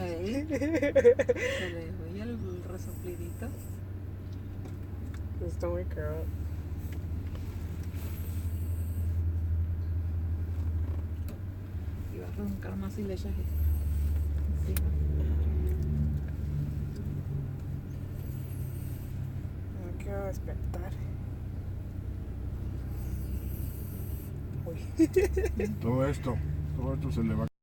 Ey, se le oye el resoplidito. Está muy caro. Y va a roncar más si le echas encima. No quiero despertar. Uy. Todo esto se le va